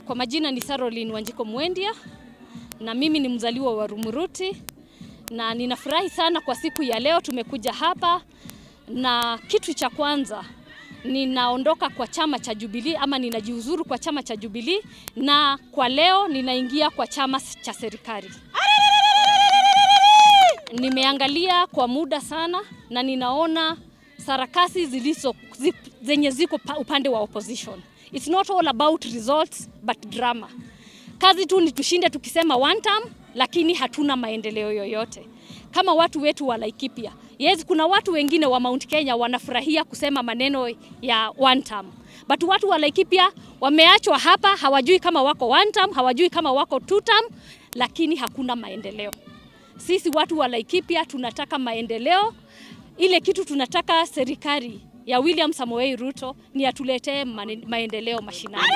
Kwa majina ni Caroline Wanjiko Mwendia na mimi ni mzaliwa wa Rumuruti na ninafurahi sana kwa siku ya leo tumekuja hapa, na kitu cha kwanza ninaondoka kwa chama cha Jubilee ama ninajiuzuru kwa chama cha Jubilee, na kwa leo ninaingia kwa chama cha serikali. Nimeangalia kwa muda sana na ninaona sarakasi zenye ziko upande wa opposition. It's not all about results but drama. Kazi tu ni tushinde tukisema one term, lakini hatuna maendeleo yoyote. Kama watu wetu wa Laikipia. Yes, kuna watu wengine wa Mount Kenya wanafurahia kusema maneno ya one term. But watu wa Laikipia wameachwa hapa, hawajui kama wako one term, hawajui kama wako two term, lakini hakuna maendeleo. Sisi watu wa Laikipia tunataka maendeleo. Ile kitu tunataka serikali ya William Samoei Ruto ni atuletee maendeleo mashinani.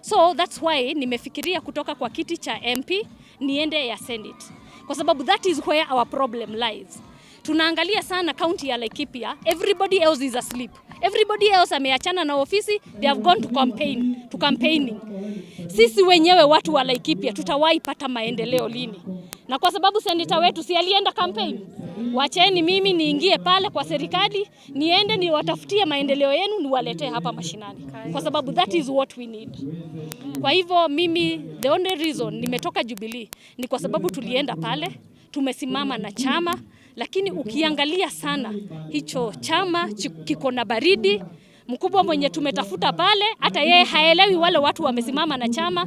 So that's why nimefikiria kutoka kwa kiti cha MP niende ya Senate. Kwa sababu that is where our problem lies. Tunaangalia sana county ya Laikipia, everybody else is asleep. Everybody else ameachana na ofisi, they have gone to campaigning. Sisi wenyewe watu wa Laikipia tutawahi pata maendeleo lini? Na kwa sababu senator wetu si alienda campaign, wacheni mimi niingie pale kwa serikali, niende niwatafutie maendeleo yenu niwaletee hapa mashinani. Kwa sababu that is what we need. Kwa hivyo mimi the only reason nimetoka Jubilee ni kwa sababu tulienda pale, tumesimama na chama, lakini ukiangalia sana hicho chama kiko na baridi. Mkubwa mwenye tumetafuta pale hata yeye haelewi wale watu wamesimama na chama,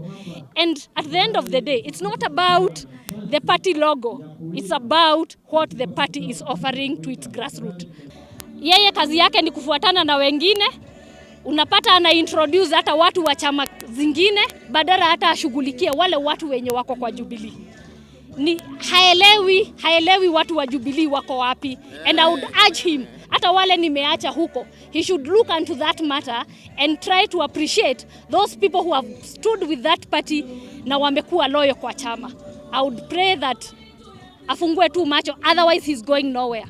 and at the end of the day it's not about the party logo, it's about what the party is offering to its grassroots. Yeye kazi yake ni kufuatana na wengine, unapata ana introduce hata watu wa chama zingine badala hata ashughulikie wale watu wenye wako kwa Jubilee. Ni haelewi watu wa Jubilee wako wapi, and I would urge him, hata wale nimeacha huko, he should look into that matter and try to appreciate those people who have stood with that party na wamekuwa loyal kwa chama. I would pray that afungue tu macho, otherwise he's going nowhere.